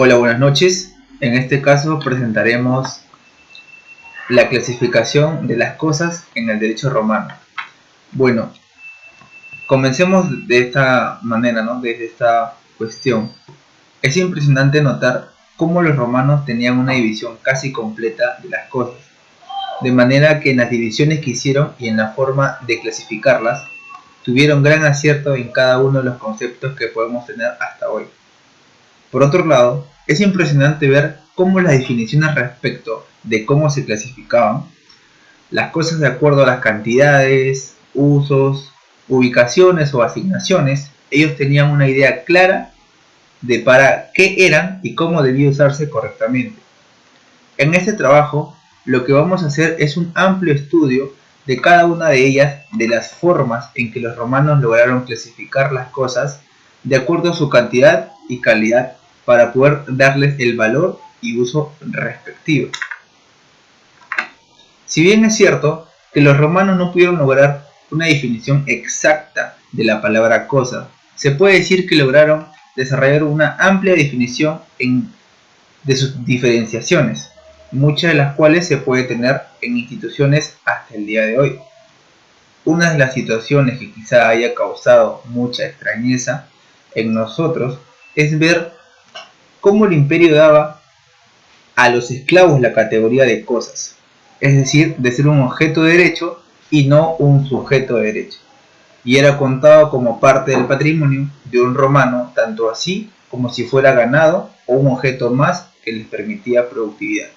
Hola, buenas noches. En este caso presentaremos la clasificación de las cosas en el derecho romano. Bueno, comencemos de esta manera, ¿no? Desde esta cuestión. Es impresionante notar cómo los romanos tenían una división casi completa de las cosas, de manera que en las divisiones que hicieron y en la forma de clasificarlas, tuvieron gran acierto en cada uno de los conceptos que podemos tener hasta hoy. Por otro lado, es impresionante ver cómo las definiciones respecto de cómo se clasificaban las cosas de acuerdo a las cantidades, usos, ubicaciones o asignaciones, ellos tenían una idea clara de para qué eran y cómo debía usarse correctamente. En este trabajo, lo que vamos a hacer es un amplio estudio de cada una de ellas, de las formas en que los romanos lograron clasificar las cosas de acuerdo a su cantidad y calidad para poder darles el valor y uso respectivo. Si bien es cierto que los romanos no pudieron lograr una definición exacta de la palabra cosa, se puede decir que lograron desarrollar una amplia definición de sus diferenciaciones, muchas de las cuales se puede tener en instituciones hasta el día de hoy. Una de las situaciones que quizá haya causado mucha extrañeza en nosotros es ver cómo el imperio daba a los esclavos la categoría de cosas, es decir, de ser un objeto de derecho y no un sujeto de derecho, y era contado como parte del patrimonio de un romano, tanto así como si fuera ganado o un objeto más que les permitía productividad.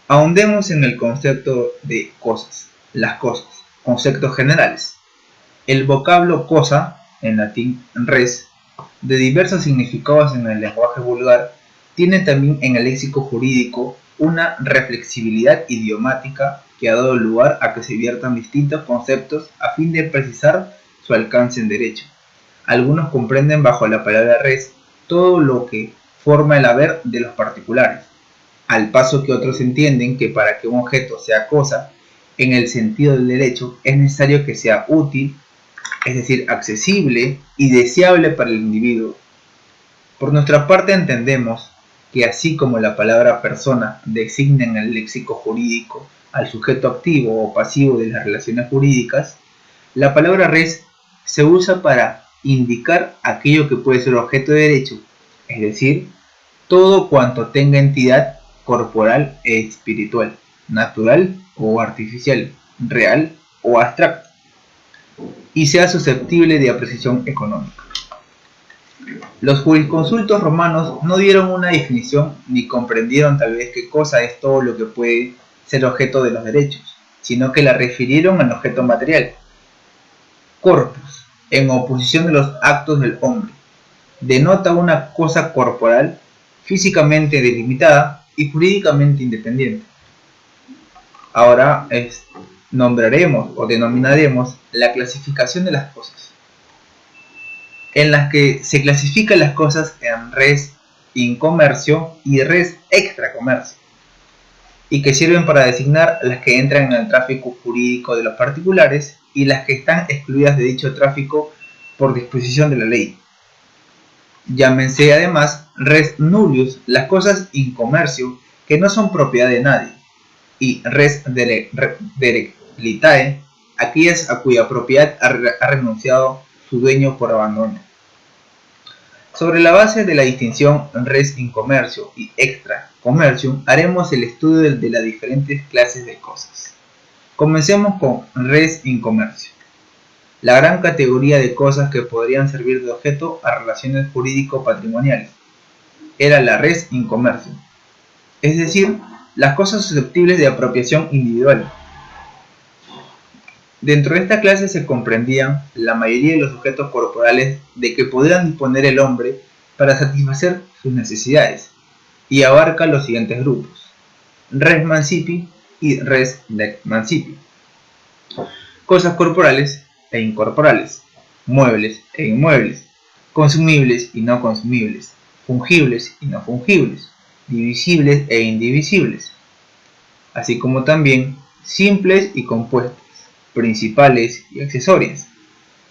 Ahondemos en el concepto de cosas, las cosas, conceptos generales. El vocablo cosa, en latín res, de diversos significados en el lenguaje vulgar, tiene también en el léxico jurídico una reflexibilidad idiomática que ha dado lugar a que se viertan distintos conceptos a fin de precisar su alcance en derecho. Algunos comprenden bajo la palabra res todo lo que forma el haber de los particulares, al paso que otros entienden que para que un objeto sea cosa, en el sentido del derecho, es necesario que sea útil, es decir, accesible y deseable para el individuo. Por nuestra parte entendemos que así como la palabra persona designa en el léxico jurídico al sujeto activo o pasivo de las relaciones jurídicas, la palabra res se usa para indicar aquello que puede ser objeto de derecho, es decir, todo cuanto tenga entidad corporal e espiritual, natural o artificial, real o abstracta, y sea susceptible de apreciación económica. Los jurisconsultos romanos no dieron una definición ni comprendieron tal vez qué cosa es todo lo que puede ser objeto de los derechos, sino que la refirieron al objeto material, corpus, en oposición de los actos del hombre. Denota una cosa corporal, físicamente delimitada y jurídicamente independiente. Ahora nombraremos o denominaremos la clasificación de las cosas, en las que se clasifican las cosas en res in comercio y res extra comercio, y que sirven para designar las que entran en el tráfico jurídico de los particulares y las que están excluidas de dicho tráfico por disposición de la ley. Llámense además res nullius las cosas in comercio que no son propiedad de nadie, y res dereclitae aquellas a cuya propiedad ha renunciado su dueño por abandono. Sobre la base de la distinción res in comercio y extra commercium, haremos el estudio de las diferentes clases de cosas. Comencemos con res in comercio, la gran categoría de cosas que podrían servir de objeto a relaciones jurídico-patrimoniales. Era la res in comercio, es decir, las cosas susceptibles de apropiación individual. Dentro de esta clase se comprendían la mayoría de los objetos corporales de que podían disponer el hombre para satisfacer sus necesidades, y abarca los siguientes grupos: res mancipi y res nec mancipi. Cosas corporales e incorporales, muebles e inmuebles, consumibles y no consumibles, fungibles y no fungibles, divisibles e indivisibles, así como también simples y compuestas, principales y accesorias,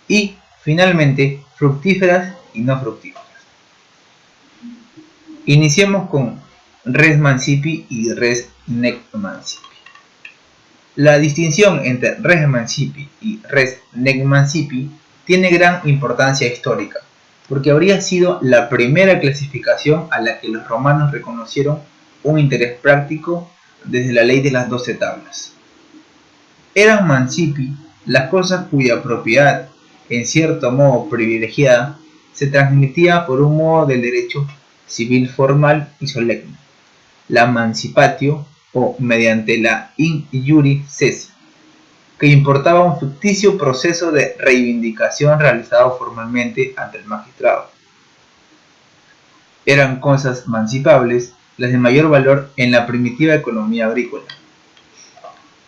y finalmente fructíferas y no fructíferas. Iniciemos con res mancipi y res nec mancipi. La distinción entre res mancipi y res nec mancipi tiene gran importancia histórica, porque habría sido la primera clasificación a la que los romanos reconocieron un interés práctico desde la ley de las 12 tablas. Eran mancipi las cosas cuya propiedad, en cierto modo privilegiada, se transmitía por un modo del derecho civil formal y solemne, la mancipatio o mediante la in iure cessi, que importaba un ficticio proceso de reivindicación realizado formalmente ante el magistrado. Eran cosas mancipables las de mayor valor en la primitiva economía agrícola,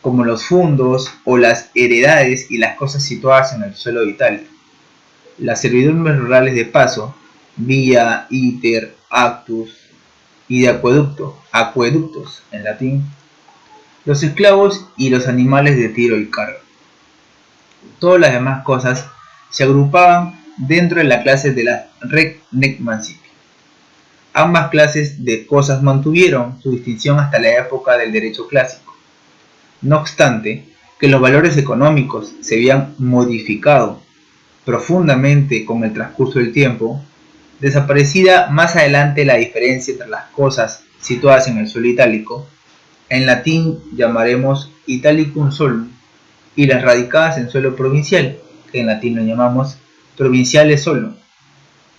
como los fundos o las heredades y las cosas situadas en el suelo de Italia. Las servidumbres rurales de paso, vía, iter, actus, y de acueducto, acueductos en latín, los esclavos y los animales de tiro y carga. Todas las demás cosas se agrupaban dentro de la clase de las rec nec mancipi. Ambas clases de cosas mantuvieron su distinción hasta la época del derecho clásico. No obstante, que los valores económicos se habían modificado profundamente con el transcurso del tiempo, desaparecida más adelante la diferencia entre las cosas situadas en el suelo itálico, en latín llamaremos italicum solum, y las radicadas en suelo provincial, que en latín lo llamamos provinciale solum,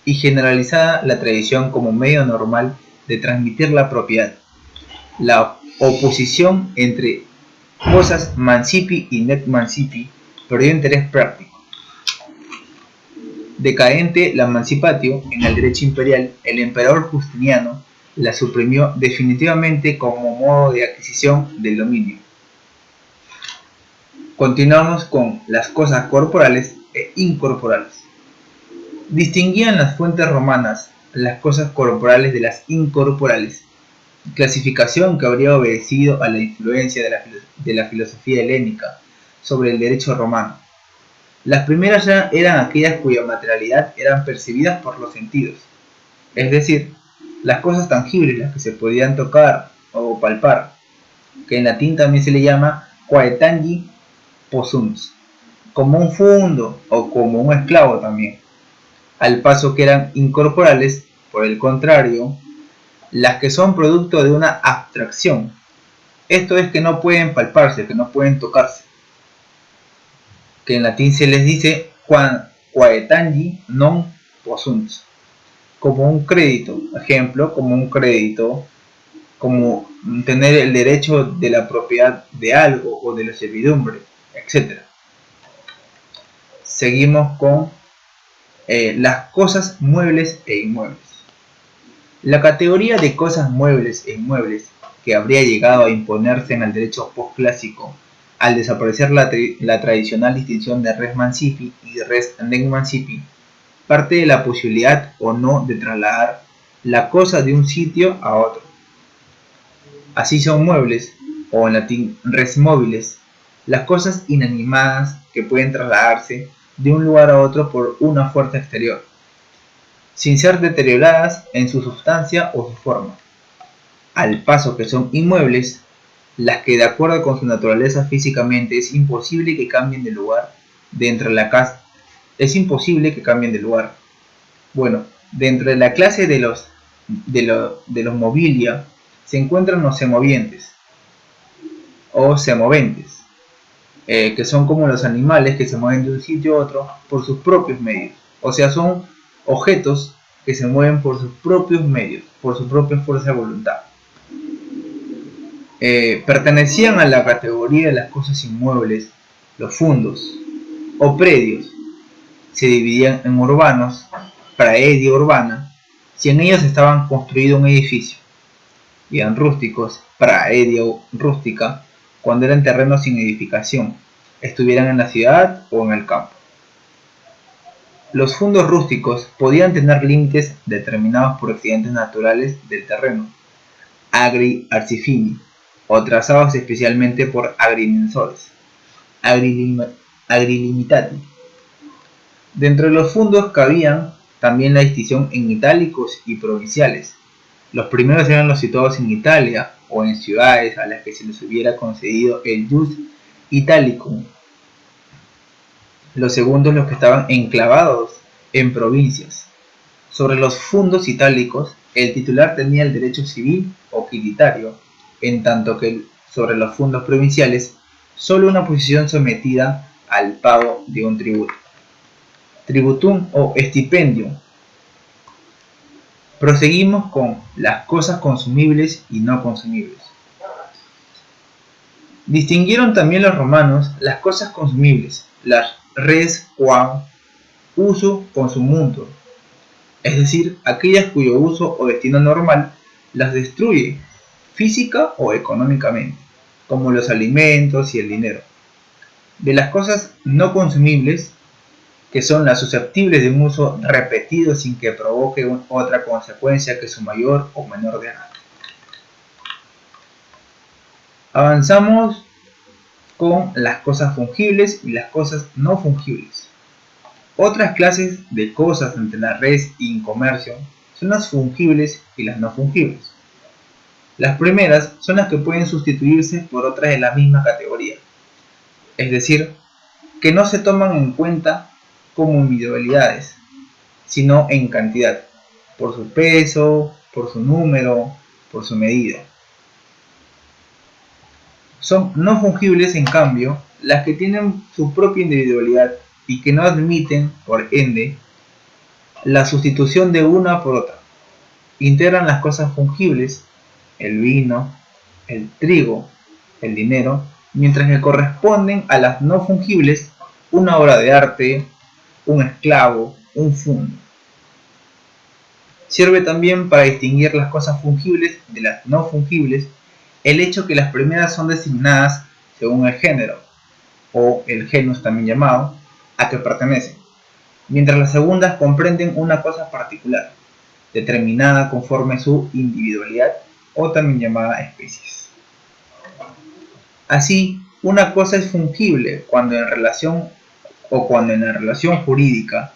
y generalizada la tradición como medio normal de transmitir la propiedad. La oposición entre cosas mancipi y nec mancipi perdió interés práctico. Decadente la mancipatio en el derecho imperial, el emperador Justiniano la suprimió definitivamente como modo de adquisición del dominio. Continuamos con las cosas corporales e incorporales. Distinguían las fuentes romanas las cosas corporales de las incorporales, clasificación que habría obedecido a la influencia de la filosofía helénica sobre el derecho romano. Las primeras eran aquellas cuya materialidad eran percibidas por los sentidos, es decir, las cosas tangibles, las que se podían tocar o palpar, que en latín también se le llama quae tangi possunt, como un fundo o como un esclavo también, al paso que eran incorporales, por el contrario, las que son producto de una abstracción, esto es que no pueden palparse, que no pueden tocarse, que en latín se les dice quae tangi non possunt, como un crédito, ejemplo, como un crédito, como tener el derecho de la propiedad de algo o de la servidumbre, etc. Seguimos con las cosas muebles e inmuebles. La categoría de cosas muebles e inmuebles que habría llegado a imponerse en el derecho postclásico al desaparecer la tradicional distinción de res mancipi y res nec mancipi, parte de la posibilidad o no de trasladar la cosa de un sitio a otro. Así son muebles, o en latín res mobiles, las cosas inanimadas que pueden trasladarse de un lugar a otro por una fuerza exterior, sin ser deterioradas en su sustancia o su forma, al paso que son inmuebles, las que de acuerdo con su naturaleza físicamente es imposible que cambien de lugar dentro de la casa. Es imposible que cambien de lugar. Bueno, dentro de la clase de los mobilia se encuentran los semovientes o semoventes, que son como los animales que se mueven de un sitio a otro por sus propios medios. O sea, son objetos que se mueven por sus propios medios, por su propia fuerza de voluntad. Pertenecían a la categoría de las cosas inmuebles los fundos o predios. Se dividían en urbanos, praedia urbana, si en ellos estaban construido un edificio, y en rústicos, praedia rústica, cuando eran terrenos sin edificación, estuvieran en la ciudad o en el campo. Los fundos rústicos podían tener límites determinados por accidentes naturales del terreno, agri arcifini, o trazados especialmente por agrimensores, agrilimitati. Dentro de los fundos cabían también la distinción en itálicos y provinciales. Los primeros eran los situados en Italia o en ciudades a las que se les hubiera concedido el jus italicum. Los segundos los que estaban enclavados en provincias. Sobre los fundos itálicos, el titular tenía el derecho civil o quititario, en tanto que sobre los fundos provinciales, solo una posición sometida al pago de un tributo. Tributum o stipendium. Proseguimos con las cosas consumibles y no consumibles. Distinguieron también los romanos las cosas consumibles, las res quam uso consumundo, es decir, aquellas cuyo uso o destino normal las destruye física o económicamente, como los alimentos y el dinero. De las cosas no consumibles, que son las susceptibles de un uso repetido sin que provoque otra consecuencia que su mayor o menor desgaste. Avanzamos con las cosas fungibles y las cosas no fungibles. Otras clases de cosas entre la res y en comercio son las fungibles y las no fungibles. Las primeras son las que pueden sustituirse por otras de la misma categoría, es decir, que no se toman en cuenta como individualidades, sino en cantidad, por su peso, por su número, por su medida. Son no fungibles, en cambio, las que tienen su propia individualidad y que no admiten, por ende, la sustitución de una por otra. Integran las cosas fungibles, el vino, el trigo, el dinero, mientras que corresponden a las no fungibles una obra de arte, un esclavo, un fundo. Sirve también para distinguir las cosas fungibles de las no fungibles el hecho que las primeras son designadas según el género, o el genus también llamado, a que pertenecen, mientras las segundas comprenden una cosa particular, determinada conforme su individualidad, o también llamada especies. Así, una cosa es fungible cuando en la relación jurídica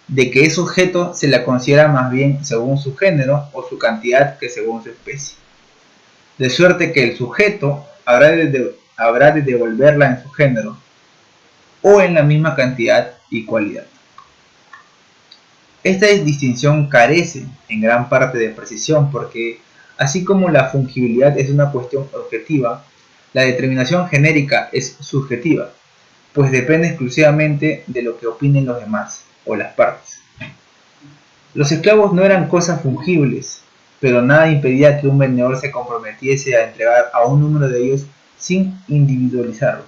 de que es objeto se la considera más bien según su género o su cantidad que según su especie. De suerte que el sujeto habrá de devolverla en su género o en la misma cantidad y cualidad. Esta distinción carece en gran parte de precisión porque, así como la fungibilidad es una cuestión objetiva, la determinación genérica es subjetiva, pues depende exclusivamente de lo que opinen los demás o las partes. Los esclavos no eran cosas fungibles, pero nada impedía que un vendedor se comprometiese a entregar a un número de ellos sin individualizarlos.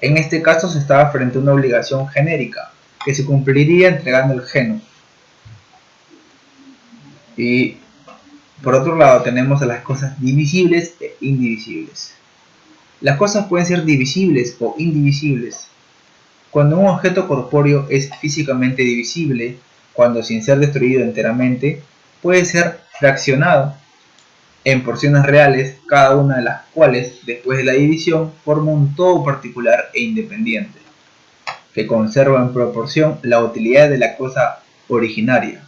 En este caso se estaba frente a una obligación genérica, que se cumpliría entregando el genus. Y por otro lado tenemos a las cosas divisibles e indivisibles. Las cosas pueden ser divisibles o indivisibles. Cuando un objeto corpóreo es físicamente divisible, cuando sin ser destruido enteramente, puede ser fraccionado en porciones reales, cada una de las cuales, después de la división, forma un todo particular e independiente, que conserva en proporción la utilidad de la cosa originaria.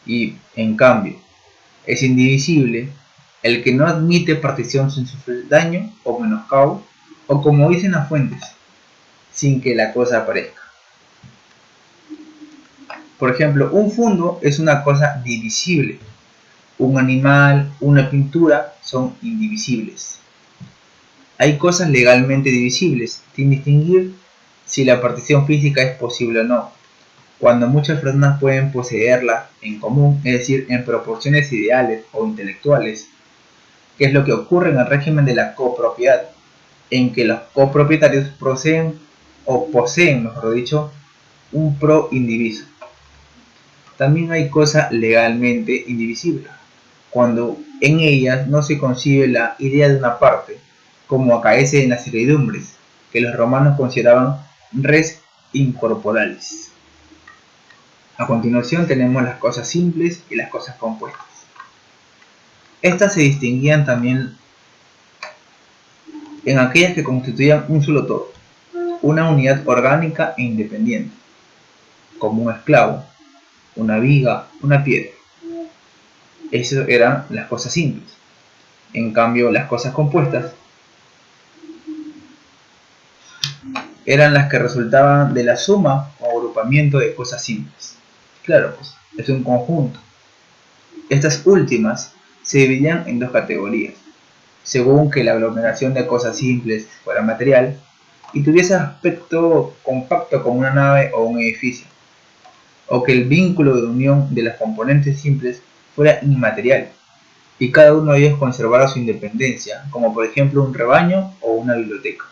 Y, en cambio, es indivisible el que no admite partición sin sufrir daño o menoscabo, o como dicen las fuentes, sin que la cosa aparezca. Por ejemplo, un fundo es una cosa divisible. Un animal, una pintura son indivisibles. Hay cosas legalmente divisibles, sin distinguir si la partición física es posible o no, cuando muchas personas pueden poseerla en común, es decir, en proporciones ideales o intelectuales, que es lo que ocurre en el régimen de la copropiedad, en que los copropietarios poseen, mejor dicho, un pro indiviso. También hay cosas legalmente indivisibles, cuando en ellas no se concibe la idea de una parte, como acaece en las servidumbres, que los romanos consideraban res incorporalis. A continuación tenemos las cosas simples y las cosas compuestas. Estas se distinguían también en aquellas que constituían un solo todo, una unidad orgánica e independiente, como un esclavo, una viga, una piedra. Eso eran las cosas simples. En cambio, las cosas compuestas eran las que resultaban de la suma o agrupamiento de cosas simples. Claro, pues es un conjunto. Estas últimas se dividían en dos categorías, según que la aglomeración de cosas simples fuera material y tuviese aspecto compacto como una nave o un edificio, o que el vínculo de unión de las componentes simples fuera inmaterial y cada uno de ellos conservara su independencia, como por ejemplo un rebaño o una biblioteca.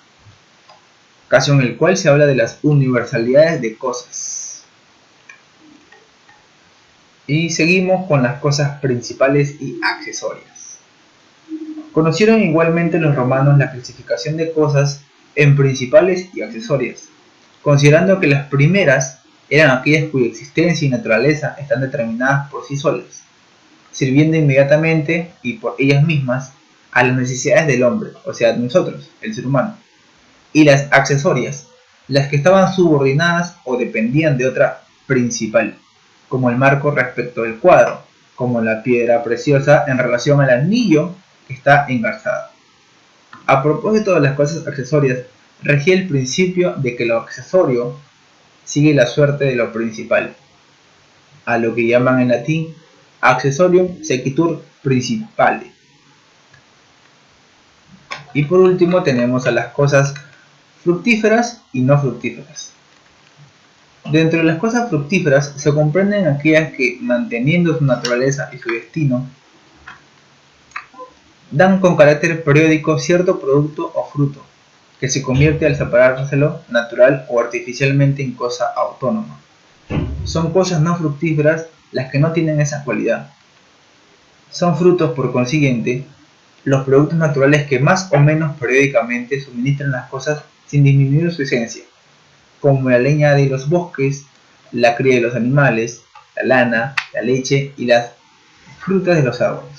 Caso en el cual se habla de las universalidades de cosas. Y seguimos con las cosas principales y accesorias. Conocieron igualmente los romanos la clasificación de cosas en principales y accesorias, considerando que las primeras eran aquellas cuya existencia y naturaleza están determinadas por sí solas, sirviendo inmediatamente y por ellas mismas a las necesidades del hombre, o sea, de nosotros, el ser humano, y las accesorias, las que estaban subordinadas o dependían de otra principal, como el marco respecto del cuadro, como la piedra preciosa en relación al anillo que está engarzado. A propósito de las cosas accesorias, regía el principio de que lo accesorio sigue la suerte de lo principal, a lo que llaman en latín accessorium sequitur principale. Y por último tenemos a las cosas fructíferas y no fructíferas. Dentro de las cosas fructíferas se comprenden aquellas que, manteniendo su naturaleza y su destino, dan con carácter periódico cierto producto o fruto, que se convierte al separárselo natural o artificialmente en cosa autónoma. Son cosas no fructíferas las que no tienen esa cualidad. Son frutos, por consiguiente, los productos naturales que más o menos periódicamente suministran las cosas sin disminuir su esencia, como la leña de los bosques, la cría de los animales, la lana, la leche y las frutas de los árboles.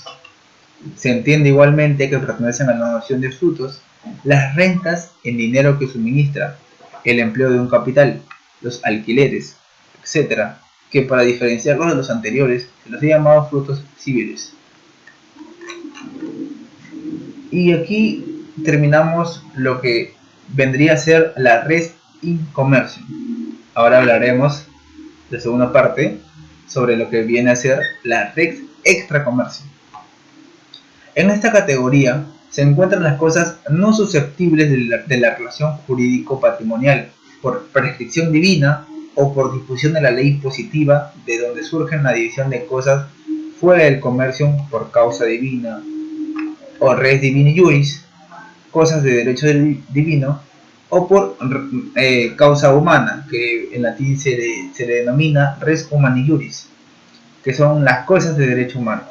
Se entiende igualmente que pertenecen a la noción de frutos las rentas en dinero que suministra, el empleo de un capital, los alquileres, etc., que para diferenciarlos de los anteriores se los ha llamado frutos civiles. Y aquí terminamos lo que vendría a ser la res in commercium. Ahora hablaremos de segunda parte sobre lo que viene a ser la res extra commercium. En esta categoría se encuentran las cosas no susceptibles de la relación jurídico-patrimonial por prescripción divina o por disposición de la ley positiva, de donde surge la división de cosas fuera del comercio por causa divina o res divini juris, cosas de derecho divino, o por causa humana, que en latín se le denomina res humani juris, que son las cosas de derecho humano.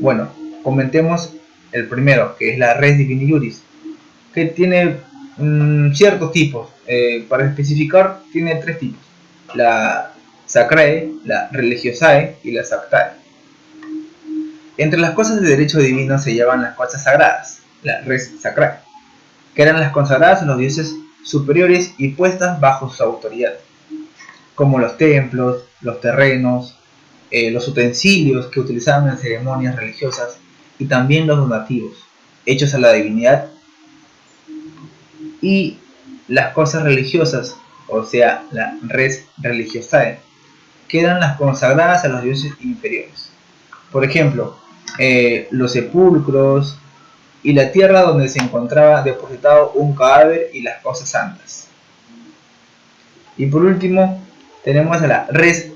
Bueno, comentemos el primero, que es la res divini juris, que tiene ciertos tipos. Para especificar, tiene tres tipos: la sacrae, la religiosae y la sactae. Entre las cosas de derecho divino se llaman las cosas sagradas, la res sacrae, que eran las consagradas a los dioses superiores y puestas bajo su autoridad, como los templos, los terrenos, los utensilios que utilizaban en ceremonias religiosas y también los donativos, hechos a la divinidad, y las cosas religiosas, o sea, la res religiosae, que eran las consagradas a los dioses inferiores. Por ejemplo, los sepulcros y la tierra donde se encontraba depositado un cadáver y las cosas santas. Y por último, tenemos a la res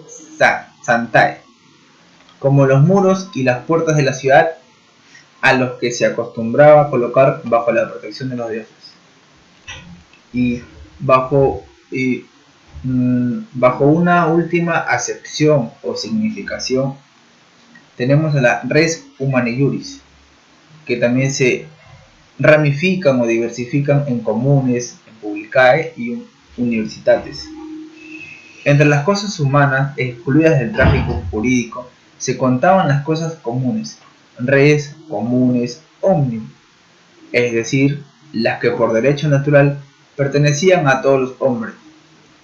santae, como los muros y las puertas de la ciudad a los que se acostumbraba colocar bajo la protección de los dioses. Y bajo una última acepción o significación, tenemos a la res humani juris, que también se ramifican o diversifican en comunes, en publicae y universitates. Entre las cosas humanas excluidas del tráfico jurídico se contaban las cosas comunes, res comunes omnium, es decir, las que por derecho natural pertenecían a todos los hombres: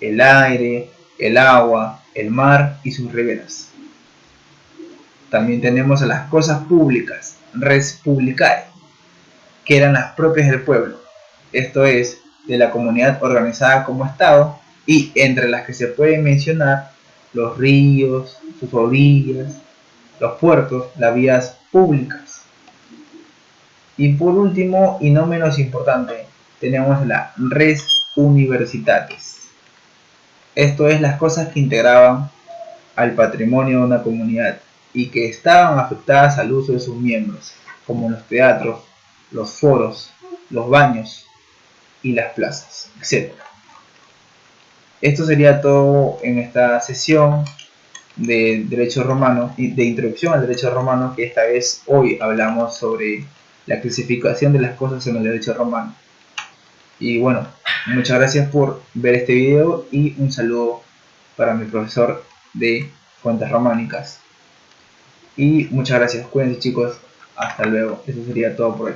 el aire, el agua, el mar y sus riberas. También tenemos a las cosas públicas, res publicae, que eran las propias del pueblo, esto es, de la comunidad organizada como Estado, y entre las que se pueden mencionar los ríos, sus orillas, los puertos, las vías públicas. Y por último, y no menos importante, tenemos la res universitatis. Esto es las cosas que integraban al patrimonio de una comunidad y que estaban afectadas al uso de sus miembros, como los teatros, los foros, los baños y las plazas, etc. Esto sería todo en esta sesión de derecho romano y de introducción al derecho romano, que esta vez hoy hablamos sobre la clasificación de las cosas en el derecho romano. Y bueno, muchas gracias por ver este video y un saludo para mi profesor de fuentes románicas. Y muchas gracias, cuídense chicos, hasta luego, eso sería todo por hoy.